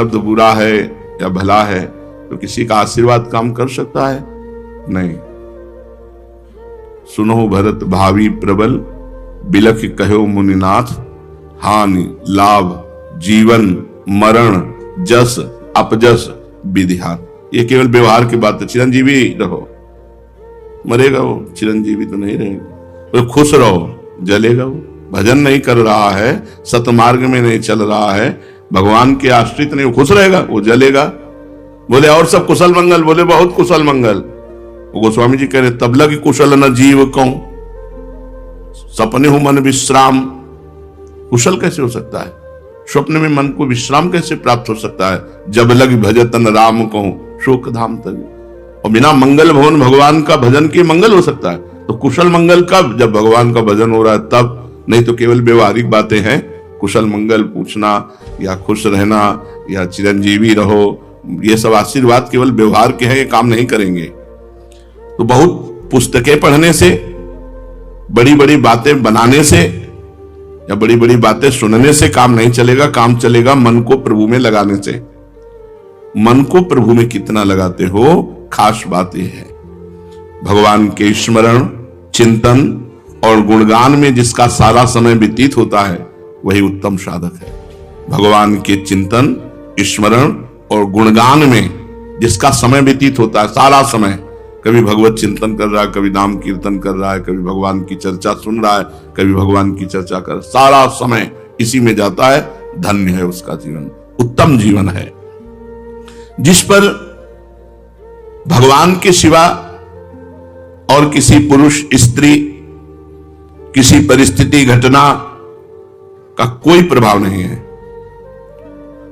प्रारब्ध बुरा है या भला है तो किसी का आशीर्वाद काम कर सकता है? नहीं। सुनो भरत भावी प्रबल, बिलख कहो मुनिनाथ, हानि लाभ जीवन मरण जस अपजस विधिहार। ये केवल व्यवहार की बात है। चिरंजीवी रहो, मरेगा वो, चिरंजीवी तो नहीं रहेगा। तो खुश रहो, जलेगा वो। भजन नहीं कर रहा है, सतमार्ग में नहीं चल रहा है, भगवान के आश्रित नहीं, वो खुश रहेगा, वो जलेगा। बोले और सब कुशल मंगल? बोले बहुत कुशल मंगल। वो गोस्वामी जी कह रहे तब लगी कुशल न जीव कौं, सपने हो मन विश्राम। कुशल कैसे हो सकता है? स्वप्न में मन को विश्राम कैसे प्राप्त हो सकता है? जब लग भजतन राम को शोक धाम तक। और बिना मंगल भवन भगवान का भजन के मंगल हो सकता है? तो कुशल मंगल कब? जब भगवान का भजन हो रहा है तब। नहीं तो केवल व्यवहारिक बातें हैं। कुशल मंगल पूछना या खुश रहना या चिरंजीवी रहो, ये सब आशीर्वाद केवल व्यवहार के हैं, ये काम नहीं करेंगे। तो बहुत पुस्तकें पढ़ने से, बड़ी बड़ी बातें बनाने से या बड़ी बड़ी बातें सुनने से काम नहीं चलेगा। काम चलेगा मन को प्रभु में लगाने से। मन को प्रभु में कितना लगाते हो, खास बात यह है। भगवान के स्मरण चिंतन और गुणगान में जिसका सारा समय व्यतीत होता है वही उत्तम साधक है। भगवान के चिंतन स्मरण और गुणगान में जिसका समय व्यतीत होता है, सारा समय, कभी भगवत चिंतन कर रहा है, कभी नाम कीर्तन कर रहा है, कभी भगवान की चर्चा सुन रहा है, कभी भगवान की चर्चा कर, सारा समय इसी में जाता है, धन्य है उसका जीवन, उत्तम जीवन है। जिस पर भगवान के सिवा और किसी पुरुष स्त्री, किसी परिस्थिति घटना का कोई प्रभाव नहीं है,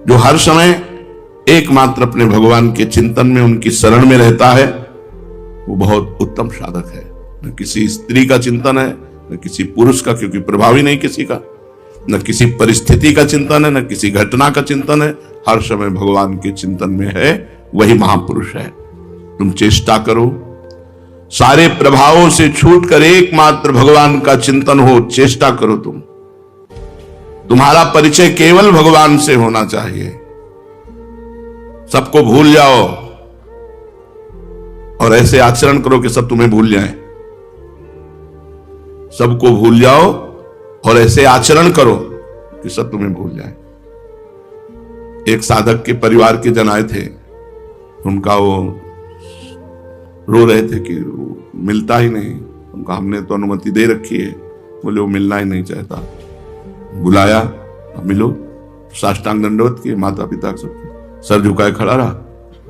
जो हर समय एकमात्र अपने भगवान के चिंतन में, उनकी शरण में रहता है, वो बहुत उत्तम साधक है। न किसी स्त्री का चिंतन है, न किसी पुरुष का, क्योंकि प्रभाव ही नहीं किसी का, न किसी परिस्थिति का चिंतन है, न किसी घटना का चिंतन है, हर समय भगवान के चिंतन में है, वही महापुरुष है। तुम चेष्टा करो, सारे प्रभावों से छूटकर एकमात्र भगवान का चिंतन हो, चेष्टा करो। तुम्हारा परिचय केवल भगवान से होना चाहिए। सबको भूल जाओ और ऐसे आचरण करो कि सब तुम्हें भूल जाएं। सबको भूल जाओ और ऐसे आचरण करो कि सब तुम्हें भूल जाएं। एक साधक के परिवार के जन आए थे, उनका वो रो रहे थे कि मिलता ही नहीं। उनका हमने तो अनुमति दे रखी है, बोले वो मिलना ही नहीं चाहता। बुलाया, मिलो, साष्टांग दंडवत किए, माता पिता सबके सर झुकाए खड़ा रहा।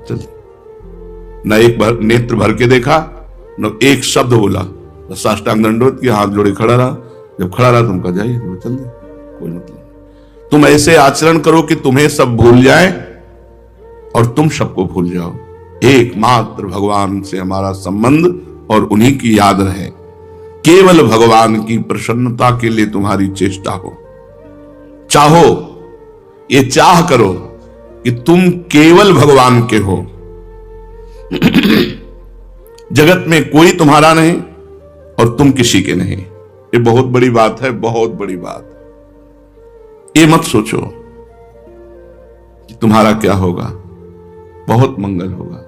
चल, न एक नेत्र भर के देखा, न एक शब्द बोला, साष्टांग दंडवत किए, हाथ जोड़े खड़ा रहा। जब खड़ा रहा तुम कहा जाइए, तो चल दे, कोई मतलब। तुम ऐसे आचरण करो कि तुम्हें सब भूल जाए और तुम सबको भूल जाओ। एकमात्र भगवान से हमारा संबंध और उन्हीं की याद रहे। केवल भगवान की प्रसन्नता के लिए तुम्हारी चेष्टा हो। चाहो, ये चाह करो कि तुम केवल भगवान के हो। जगत में कोई तुम्हारा नहीं और तुम किसी के नहीं। ये बहुत बड़ी बात है, बहुत बड़ी बात। ये मत सोचो कि तुम्हारा क्या होगा। बहुत मंगल होगा,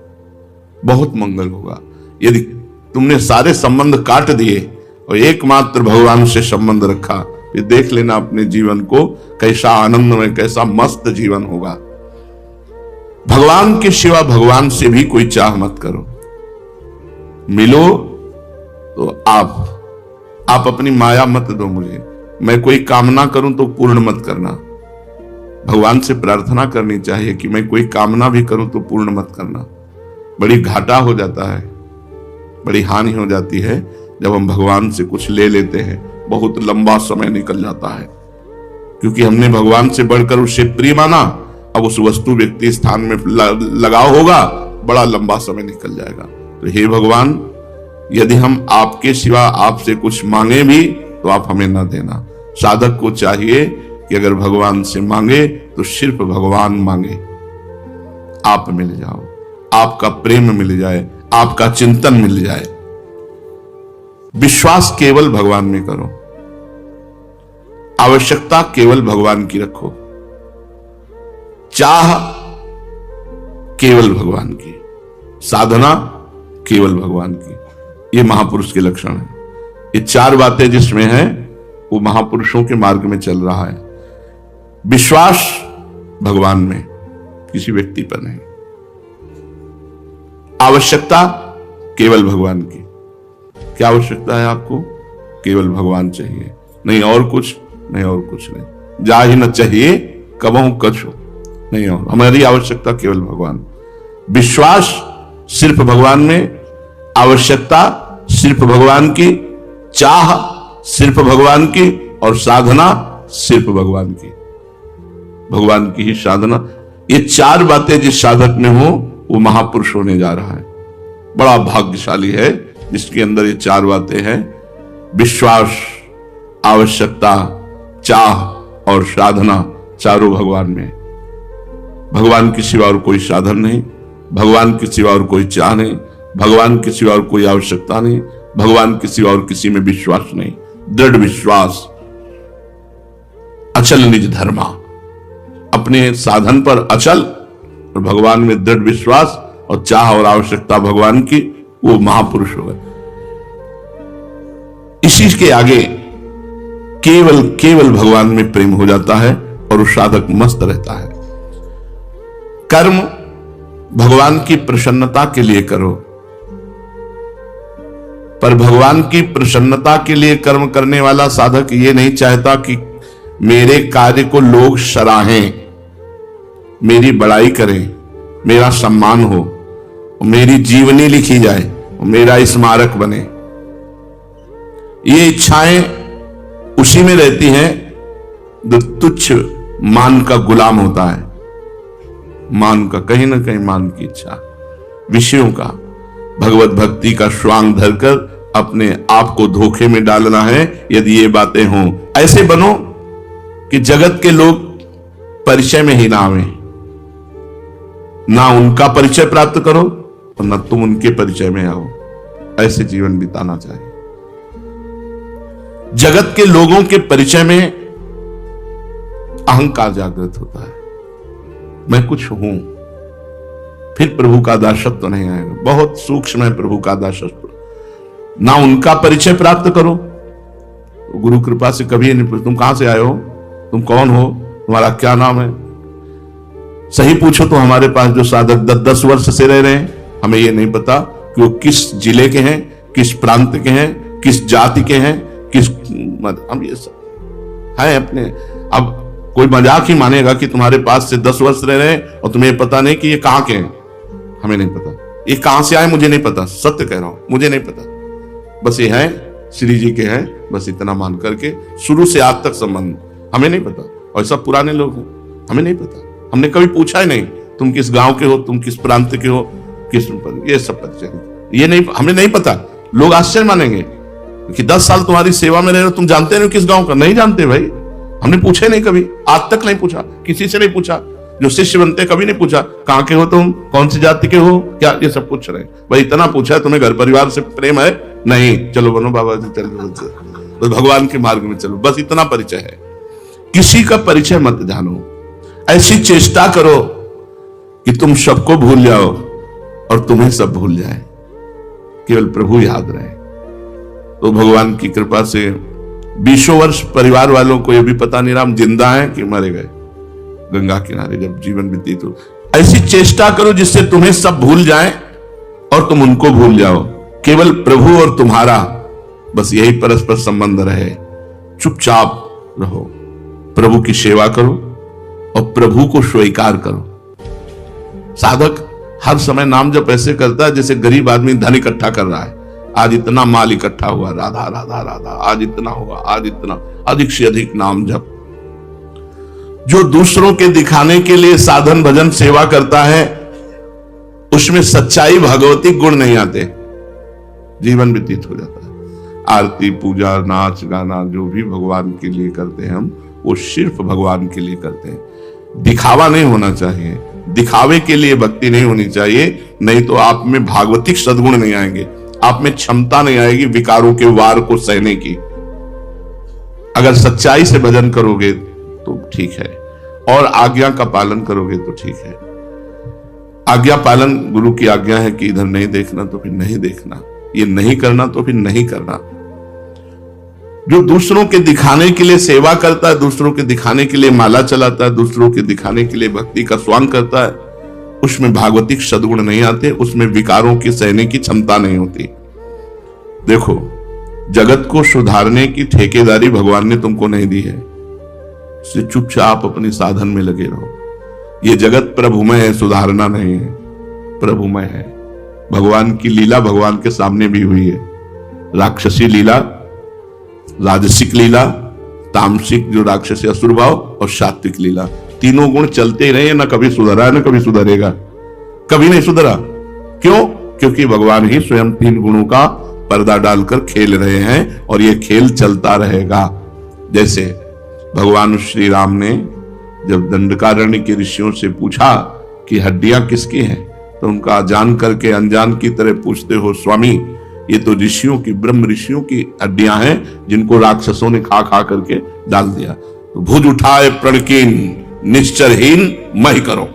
बहुत मंगल होगा यदि तुमने सारे संबंध काट दिए और एकमात्र भगवान से संबंध रखा। फिर देख लेना अपने जीवन को, कैसा आनंदमय, कैसा मस्त जीवन होगा। भगवान के सिवा भगवान से भी कोई चाह मत करो। मिलो तो आप अपनी माया मत दो मुझे। मैं कोई कामना करूं तो पूर्ण मत करना। भगवान से प्रार्थना करनी चाहिए कि मैं कोई कामना भी करूं तो पूर्ण मत करना। बड़ी घाटा हो जाता है, बड़ी हानि हो जाती है जब हम भगवान से कुछ ले लेते हैं। बहुत लंबा समय निकल जाता है क्योंकि हमने भगवान से बढ़कर उससे प्रिय माना। अब उस वस्तु व्यक्ति स्थान में लगाव होगा, बड़ा लंबा समय निकल जाएगा। तो हे भगवान, यदि हम आपके सिवा आपसे कुछ मांगे भी तो आप हमें ना देना। साधक को चाहिए कि अगर भगवान से मांगे तो सिर्फ भगवान मांगे। आप मिल जाओ, आपका प्रेम मिल जाए, आपका चिंतन मिल जाए। विश्वास केवल भगवान में करो, आवश्यकता केवल भगवान की रखो, चाह केवल भगवान की, साधना केवल भगवान की। ये महापुरुष के लक्षण है। ये चार बातें जिसमें है वो महापुरुषों के मार्ग में चल रहा है। विश्वास भगवान में, किसी व्यक्ति पर नहीं। आवश्यकता केवल भगवान की। क्या आवश्यकता है आपको? केवल भगवान चाहिए, नहीं और कुछ नहीं, और कुछ नहीं। जा ही न चाहिए कबहू कछु नहीं, और हमारी आवश्यकता केवल भगवान। विश्वास सिर्फ भगवान में, आवश्यकता सिर्फ भगवान की, चाह सिर्फ भगवान की, और साधना सिर्फ भगवान की। भगवान की ही साधना। ये चार बातें जिस साधक में हो वो महापुरुष होने जा रहा है। बड़ा भाग्यशाली है जिसके अंदर ये चार बातें हैं। विश्वास, आवश्यकता, चाह और साधना, चारों भगवान में। भगवान के सिवा और कोई साधन नहीं, भगवान के सिवा और कोई चाह नहीं, भगवान के सिवा और कोई आवश्यकता नहीं, भगवान के सिवा और किसी में विश्वास नहीं। दृढ़ विश्वास, अचल निज धर्मा। अपने साधन पर अचल और भगवान में दृढ़ विश्वास और चाह और आवश्यकता भगवान की, वो महापुरुष हो गए। इसी के आगे केवल केवल भगवान में प्रेम हो जाता है और वो साधक मस्त रहता है। कर्म भगवान की प्रसन्नता के लिए करो, पर भगवान की प्रसन्नता के लिए कर्म करने वाला साधक ये नहीं चाहता कि मेरे कार्य को लोग सराहें, मेरी बड़ाई करें, मेरा सम्मान हो, मेरी जीवनी लिखी जाए, मेरा स्मारक बने। ये इच्छाएं उसी में रहती हैं जो तुच्छ मान का गुलाम होता है। मान का, कहीं ना कहीं मान की इच्छा, विषयों का, भगवत भक्ति का स्वांग धरकर अपने आप को धोखे में डालना है। यदि ये बातें हों, ऐसे बनो कि जगत के लोग परिचय में ही ना आवे, ना उनका परिचय प्राप्त करो और ना तुम उनके परिचय में आओ। ऐसे जीवन बिताना चाहिए। जगत के लोगों के परिचय में अहंकार जागृत होता है, मैं कुछ हूं, फिर प्रभु का दासत्व तो नहीं आएगा। बहुत सूक्ष्म है प्रभु का दासत्व। ना उनका परिचय प्राप्त करो, गुरु कृपा से कभी नहीं पूछो तुम कहां से आए हो, तुम कौन हो, तुम्हारा क्या नाम है। सही पूछो तो हमारे पास जो साधक 10-10 वर्ष से रह रहे हैं, हमें ये नहीं पता कि वो किस जिले के हैं, किस प्रांत के हैं, किस जाति के हैं, किस, हम ये सब है अपने। अब कोई मजाक ही मानेगा कि तुम्हारे पास से 10 वर्ष रह रहे हैं और तुम्हें पता नहीं कि ये कहां के हैं। हमें नहीं पता ये कहां से आए, मुझे नहीं पता, सत्य कह रहा हूं, मुझे नहीं पता। बस ये है श्री जी के हैं, बस इतना मान करके शुरू से आज तक संबंध हमें नहीं पता। और सब पुराने लोग हैं, हमें नहीं पता, हमने कभी पूछा ही नहीं तुम किस गांव के हो, तुम किस प्रांत के हो, किस, ये सब परिचय ये नहीं, हमें नहीं पता। लोग आश्चर्य मानेंगे कि 10 साल तुम्हारी सेवा में रह रहे हो, तुम जानते नहीं किस गांव का। नहीं जानते भाई, हमने पूछे नहीं कभी, आज तक नहीं पूछा, किसी से नहीं पूछा। जो शिष्य बनते कभी नहीं पूछा कहां के हो तुम, कौन सी जाति के हो, क्या, ये सब पूछ रहे हैं। भाई इतना पूछा है, तुम्हें घर परिवार से प्रेम है? नहीं, चलो बनो बाबा जी, चलो तो भगवान के मार्ग में चलो, बस इतना परिचय है। किसी का परिचय मत जानो। ऐसी चेष्टा करो कि तुम सबको भूल जाओ और तुम्हें सब भूल जाए, केवल प्रभु याद रहे। तो भगवान की कृपा से 20 वर्ष परिवार वालों को यह भी पता नहीं राम जिंदा है कि मरे गए, गंगा किनारे जब जीवन व्यतीत हो। ऐसी चेष्टा करो जिससे तुम्हें सब भूल जाए और तुम उनको भूल जाओ। केवल प्रभु और तुम्हारा, बस यही परस्पर संबंध रहे। चुपचाप रहो, प्रभु की सेवा करो और प्रभु को स्वीकार करो। साधक हर समय नाम जप ऐसे करता है जैसे गरीब आदमी धन इकट्ठा कर रहा है। आज इतना माल इकट्ठा हुआ, राधा राधा राधा, आज इतना हुआ, आज इतना, अधिक से अधिक नाम जप। जो दूसरों के दिखाने के लिए साधन भजन सेवा करता है, उसमें सच्चाई भगवती गुण नहीं आते, जीवन व्यतीत हो जाता है। आरती पूजा नाच गाना जो भी भगवान के लिए करते हैं हम, वो सिर्फ भगवान के लिए करते हैं। दिखावा नहीं होना चाहिए, दिखावे के लिए भक्ति नहीं होनी चाहिए, नहीं तो आप में भागवतिक सद्गुण नहीं आएंगे, आप में क्षमता नहीं आएगी विकारों के वार को सहने की। अगर सच्चाई से भजन करोगे तो ठीक है और आज्ञा का पालन करोगे तो ठीक है। आज्ञा पालन, गुरु की आज्ञा है कि इधर नहीं देखना तो फिर नहीं देखना, ये नहीं करना तो फिर नहीं करना। जो दूसरों के दिखाने के लिए सेवा करता है, दूसरों के दिखाने के लिए माला चलाता है, दूसरों के दिखाने के लिए भक्ति का स्वांग करता है, उसमें भागवतिक सद्गुण नहीं आते, उसमें विकारों की सहने की क्षमता नहीं होती। देखो, जगत को सुधारने की ठेकेदारी भगवान ने तुमको नहीं दी है, इसलिए चुपचाप अपने साधन में लगे रहो। ये जगत प्रभुमय है, सुधारना नहीं है, प्रभुमय है। भगवान की लीला भगवान के सामने भी हुई है, राक्षसी लीला, राजसिक लीला, तामसिक जो राक्षसी असुर भाव, और सात्विक लीला, तीनों गुण चलते ही रहे, ना कभी सुधरा है ना कभी सुधरेगा, कभी नहीं सुधरा। क्यों? क्योंकि भगवान ही स्वयं तीन गुणों का पर्दा डालकर खेल रहे हैं और ये खेल चलता रहेगा। जैसे भगवान श्री राम ने जब दंडकारण्य के ऋषियों से पूछा कि हड्डियां किसकी हैं, तो उनका जान करके अनजान की तरह पूछते हो स्वामी, ये तो ऋषियों की, ब्रह्म ऋषियों की हड्डियां हैं जिनको राक्षसों ने खा खा करके डाल दिया। तो भुज उठाए प्रणकीन निश्चरहीन मही करो,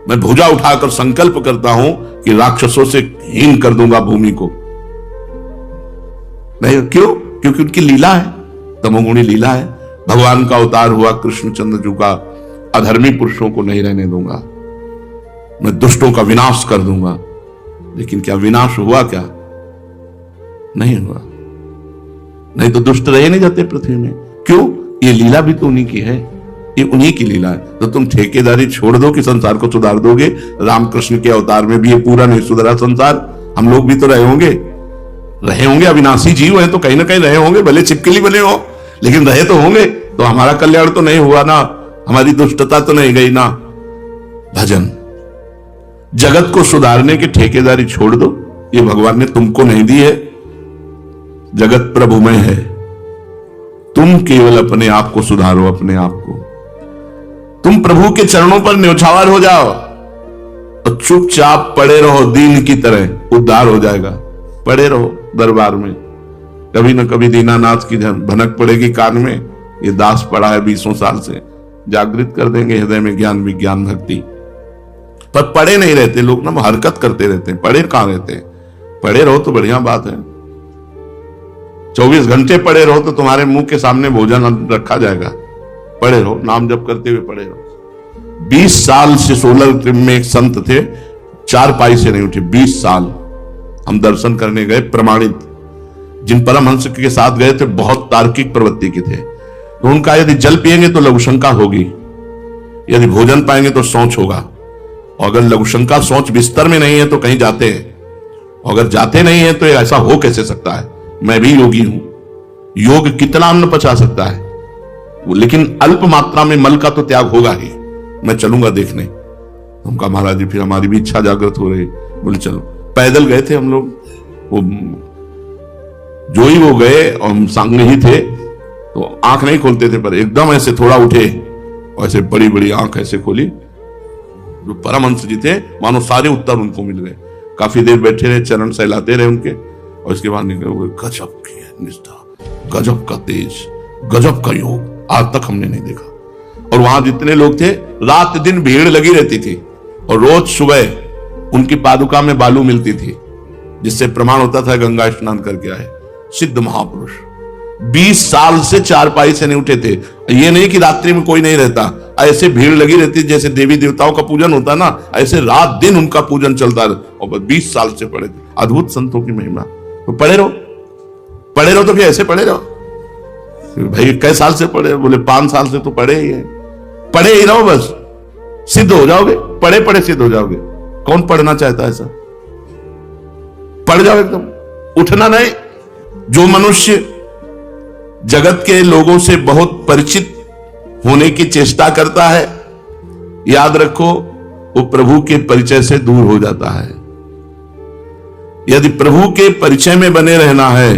मैं भुजा उठाकर संकल्प करता हूं कि राक्षसों से हीन कर दूंगा भूमि को। नहीं, क्यों? क्योंकि उनकी लीला है, तमोगुणी लीला है। भगवान का अवतार हुआ कृष्णचंद्र जी का, अधर्मी पुरुषों को नहीं रहने दूंगा, मैं दुष्टों का विनाश कर दूंगा। लेकिन क्या विनाश हुआ? क्या नहीं हुआ। नहीं तो दुष्ट रहे नहीं जाते पृथ्वी में। क्यों? ये लीला भी तो उन्हीं की है, ये उन्हीं की लीला है। तो तुम ठेकेदारी छोड़ दो कि संसार को सुधार दोगे। रामकृष्ण के अवतार में भी ये पूरा नहीं सुधरा संसार, हम लोग भी तो रहे होंगे, अविनाशी जीव हैं तो कहीं ना कहीं रहे होंगे, भले छिपकली बने हो लेकिन रहे तो होंगे। तो हमारा कल्याण तो नहीं हुआ ना, हमारी दुष्टता तो नहीं गई ना। भजन, जगत को सुधारने की ठेकेदारी छोड़ दो, ये भगवान ने तुमको नहीं दी है। जगत प्रभुमय है, तुम केवल अपने आप को सुधारो, अपने आप को। तुम प्रभु के चरणों पर न्यौछावर हो जाओ और चुपचाप पड़े रहो, दीन की तरह उद्धार हो जाएगा। पड़े रहो दरबार में, कभी न कभी दीनानाथ की भनक पड़ेगी कान में। ये दास पड़ा है 20 साल से, जागृत कर देंगे हृदय में ज्ञान विज्ञान भक्ति। पर पड़े नहीं रहते लोग ना, हरकत करते रहते हैं, पड़े कहां रहते हैं। पड़े रहो तो बढ़िया बात है, 24 घंटे पड़े रहो तो तुम्हारे मुंह के सामने भोजन रखा जाएगा। पड़े रहो, नाम जप करते हुए पड़े रहो। 20 साल से 16 में एक संत थे, 4 पाई से नहीं उठे, 20 साल। हम दर्शन करने गए, प्रमाणित, जिन परमहंस के साथ गए थे बहुत तार्किक प्रवृत्ति के थे। तो उनका यदि जल पिएंगे तो लघुशंका होगी, यदि भोजन पाएंगे तो सोच होगा, और अगर लघुशंका सोच बिस्तर में नहीं है तो कहीं जाते हैं, और अगर जाते नहीं है तो ऐसा हो कैसे सकता है। मैं भी योगी हूं, योग कितना अन्न पचा सकता है, लेकिन अल्प मात्रा में मल का तो त्याग होगा ही। मैं चलूंगा देखने। हम कहा महाराज जी फिर हमारी भी इच्छा जागृत हो रही। बोले चलो। पैदल गए थे हम लोग, वो जो ही वो गए और हम सामने ही थे, तो आंख नहीं खोलते थे, पर एकदम ऐसे थोड़ा उठे और ऐसे बड़ी बड़ी आंख ऐसे खोली। जो परमहंस जी थे मानो सारे उत्तर उनको मिल गए। काफी देर बैठे रहे, चरण सहलाते रहे उनके, और इसके बाद निकले। गजब की निष्ठा, गजब का तेज, गजब का योग आज तक हमने नहीं देखा। और वहां जितने लोग थे, रात दिन भीड़ लगी रहती थी, और रोज सुबह उनकी पादुका में बालू मिलती थी, जिससे प्रमाण होता था गंगा स्नान करके आए। सिद्ध महापुरुष 20 साल से 4 पाई से नहीं उठे थे। ये नहीं कि रात्रि में कोई नहीं रहता, ऐसे भीड़ लगी रहती, जैसे देवी देवताओं का पूजन होता ना, ऐसे रात दिन उनका पूजन चलता रहा, और 20 साल से पड़े थे। अद्भुत संतों की महिमा। तो पड़े रहो तो फिर ऐसे पड़े रहो। भाई कई साल से पढ़े? बोले 5 साल से तो पढ़े ही है। पढ़े ही रहो, बस सिद्ध हो जाओगे। पढ़े पढ़े सिद्ध हो जाओगे। कौन पढ़ना चाहता है ऐसा? पढ़ जाओ एकदम, उठना नहीं। जो मनुष्य जगत के लोगों से बहुत परिचित होने की चेष्टा करता है, याद रखो वो प्रभु के परिचय से दूर हो जाता है। यदि प्रभु के परिचय में बने रहना है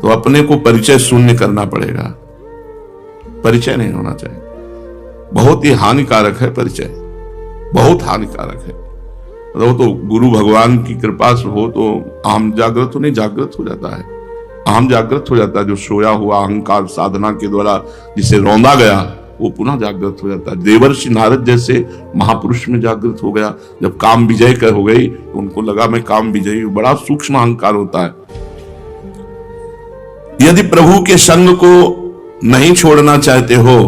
तो अपने को परिचय शून्य करना पड़ेगा। परिचय नहीं होना चाहिए, बहुत ही हानिकारक है परिचय, बहुत हानिकारक है। वो तो गुरु भगवान की कृपा से हो तो अहम जागृत हो, नहीं जागृत हो जाता है, अहम जागृत हो जाता है। जो सोया हुआ अहंकार साधना के द्वारा जिसे रौंदा गया, वो पुनः जागृत हो जाता है। देवर्षि नारद जैसे महापुरुष में जागृत हो गया। जब काम विजय कर हो गई तो उनको लगा मैं काम विजयी हूं। बड़ा सूक्ष्म अहंकार होता है। यदि प्रभु के संग को नहीं छोड़ना चाहते हो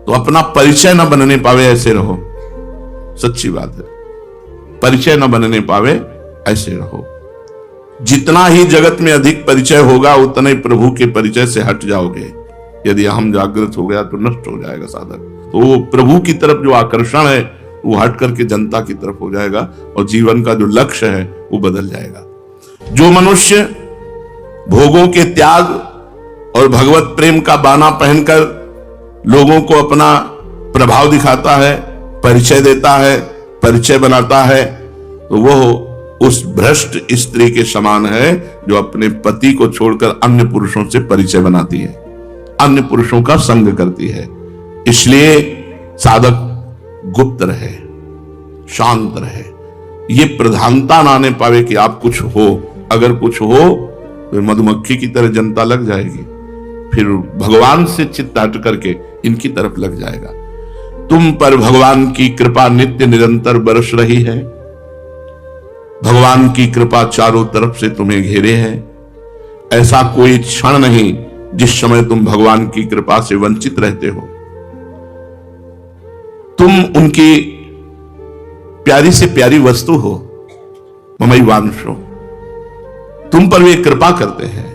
तो अपना परिचय न बनने पावे ऐसे रहो। सच्ची बात है, परिचय न बनने पावे ऐसे रहो। जितना ही जगत में अधिक परिचय होगा उतना ही प्रभु के परिचय से हट जाओगे। यदि अहम जागृत हो गया तो नष्ट हो जाएगा साधक। तो वो प्रभु की तरफ जो आकर्षण है वो हट करके जनता की तरफ हो जाएगा और जीवन का जो लक्ष्य है वो बदल जाएगा। जो मनुष्य भोगों के त्याग और भगवत प्रेम का बाना पहनकर लोगों को अपना प्रभाव दिखाता है, परिचय देता है, परिचय बनाता है, तो वो उस भ्रष्ट स्त्री के समान है जो अपने पति को छोड़कर अन्य पुरुषों से परिचय बनाती है, अन्य पुरुषों का संग करती है। इसलिए साधक गुप्त रहे, शांत रहे। ये प्रधानता ना आने पावे कि आप कुछ हो। अगर कुछ हो तो मधुमक्खी की तरह जनता लग जाएगी, फिर भगवान से चित्त हट करके इनकी तरफ लग जाएगा। तुम पर भगवान की कृपा नित्य निरंतर बरस रही है। भगवान की कृपा चारों तरफ से तुम्हें घेरे है। ऐसा कोई क्षण नहीं जिस समय तुम भगवान की कृपा से वंचित रहते हो। तुम उनकी प्यारी से प्यारी वस्तु हो, ममैवांशो। तुम पर वे कृपा करते हैं।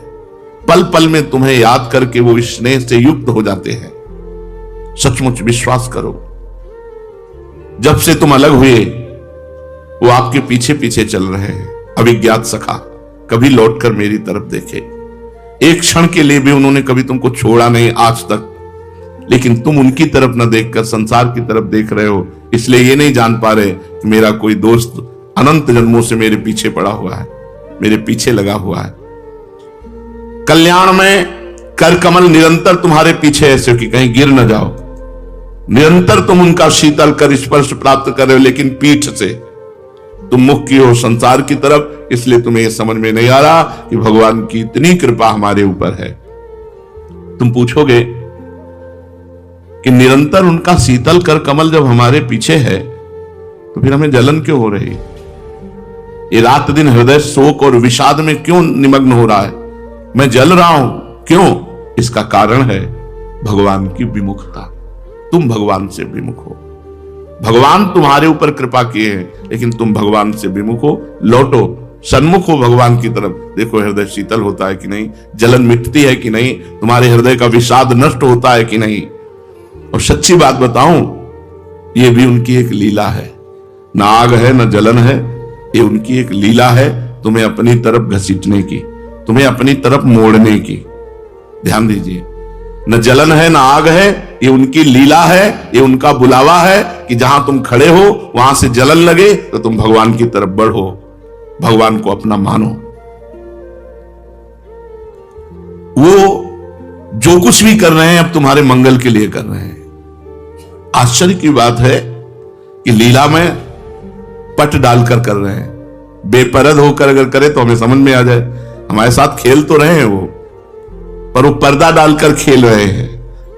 पल पल में तुम्हें याद करके वो स्नेह से युक्त हो जाते हैं। सचमुच विश्वास करो, जब से तुम अलग हुए वो आपके पीछे पीछे चल रहे हैं। अविज्ञात सखा, कभी लौटकर मेरी तरफ देखे। एक क्षण के लिए भी उन्होंने कभी तुमको छोड़ा नहीं आज तक, लेकिन तुम उनकी तरफ न देखकर संसार की तरफ देख रहे हो। इसलिए ये नहीं जान पा रहे कि मेरा कोई दोस्त अनंत जन्मों से मेरे पीछे पड़ा हुआ है, मेरे पीछे लगा हुआ है। कल्याण में कर कमल निरंतर तुम्हारे पीछे ऐसे कि कहीं गिर न जाओ। निरंतर तुम उनका शीतल कर स्पर्श प्राप्त कर रहे हो, लेकिन पीठ से तुम मुख की हो संसार की तरफ। इसलिए तुम्हें यह समझ में नहीं आ रहा कि भगवान की इतनी कृपा हमारे ऊपर है। तुम पूछोगे कि निरंतर उनका शीतल कर कमल जब हमारे पीछे है तो फिर हमें जलन क्यों हो रही? ये रात दिन हृदय शोक और विषाद में क्यों निमग्न हो रहा है? मैं जल रहा हूं क्यों? इसका कारण है भगवान की विमुखता। तुम भगवान से विमुख हो। भगवान तुम्हारे ऊपर कृपा किए हैं, लेकिन तुम भगवान से विमुख हो। लौटो, सन्मुख हो भगवान की तरफ। देखो हृदय शीतल होता है कि नहीं, जलन मिटती है कि नहीं, तुम्हारे हृदय का विषाद नष्ट होता है कि नहीं। और सच्ची बात बताऊं, ये भी उनकी एक लीला है। ना आग है न जलन है, ये उनकी एक लीला है तुम्हें अपनी तरफ घसीटने की, तुम्हें अपनी तरफ मोड़ने की। ध्यान दीजिए, न जलन है न आग है, ये उनकी लीला है, ये उनका बुलावा है कि जहां तुम खड़े हो वहां से जलन लगे तो तुम भगवान की तरफ बढ़ो, भगवान को अपना मानो। वो जो कुछ भी कर रहे हैं अब तुम्हारे मंगल के लिए कर रहे हैं। आश्चर्य की बात है कि लीला में पट डालकर कर रहे हैं। बेपरद होकर अगर करे तो हमें समझ में आ जाए, हमारे साथ खेल तो रहे हैं वो, पर वो पर्दा डालकर खेल रहे हैं।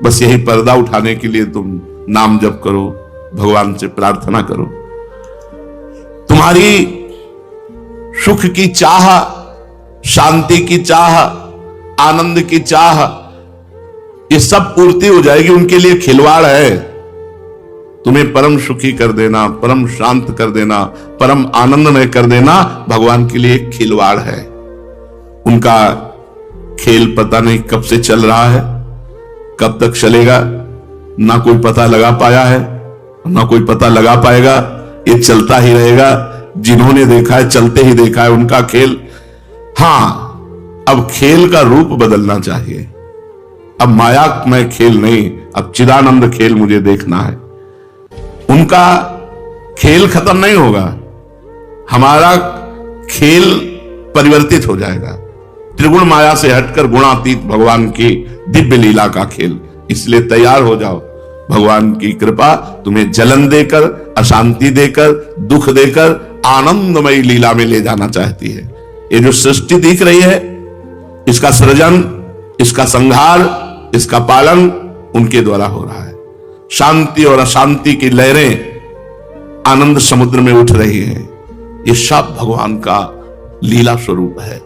बस यही पर्दा उठाने के लिए तुम नाम जप करो, भगवान से प्रार्थना करो। तुम्हारी सुख की चाह, शांति की चाह, आनंद की चाह, ये सब पूर्ति हो जाएगी। उनके लिए खिलवाड़ है। तुम्हें परम सुखी कर देना, परम शांत कर देना, परम आनंदमय कर देना भगवान के लिए खिलवाड़ है। उनका खेल पता नहीं कब से चल रहा है, कब तक चलेगा ना कोई पता लगा पाया है, ना कोई पता लगा पाएगा। ये चलता ही रहेगा। जिन्होंने देखा है चलते ही देखा है उनका खेल। हां, अब खेल का रूप बदलना चाहिए। अब मायामय खेल नहीं, अब चिदानंद खेल मुझे देखना है। उनका खेल खत्म नहीं होगा, हमारा खेल परिवर्तित हो जाएगा। त्रिगुण माया से हटकर गुणातीत भगवान की दिव्य लीला का खेल। इसलिए तैयार हो जाओ। भगवान की कृपा तुम्हें जलन देकर, अशांति देकर, दुख देकर आनंदमयी लीला में ले जाना चाहती है। ये जो सृष्टि दिख रही है, इसका सृजन, इसका संहार, इसका पालन उनके द्वारा हो रहा है। शांति और अशांति की लहरें आनंद समुद्र में उठ रही है। ये सब भगवान का लीला स्वरूप है।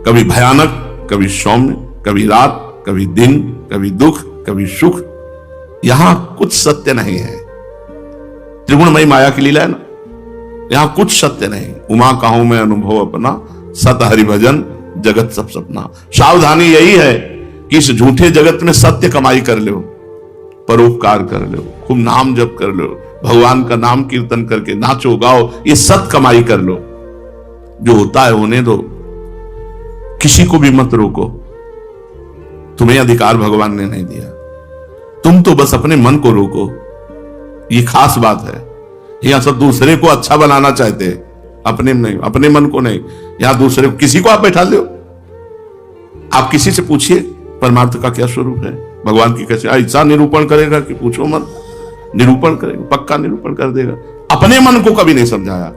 कभी भयानक, कभी सौम्य, कभी रात, कभी दिन, कभी दुख, कभी सुख। यहां कुछ सत्य नहीं है। त्रिगुणमयी माया की लीला है ना, यहां कुछ सत्य नहीं। उमा कहूं मैं अनुभव अपना, सत हरि भजन जगत सब सपना। सावधानी यही है कि इस झूठे जगत में सत्य कमाई कर लो, परोपकार कर लो, खूब नाम जप कर लो, भगवान का नाम कीर्तन करके नाचो गाओ, ये सत कमाई कर लो। जो होता है होने दो, किसी को भी मत रोको। तुम्हें अधिकार भगवान ने नहीं दिया, तुम तो बस अपने मन को रोको। ये खास बात है। यहां सब दूसरे को अच्छा बनाना चाहते हैं, अपने नहीं, अपने मन को नहीं। यहां दूसरे को, किसी को आप बैठा दो, आप किसी से पूछिए परमार्थ का क्या स्वरूप है, भगवान की कैसे। ऐसा निरूपण करेगा कि पूछो मत, निरूपण करेगा, पक्का निरूपण कर देगा। अपने मन को कभी नहीं समझाया।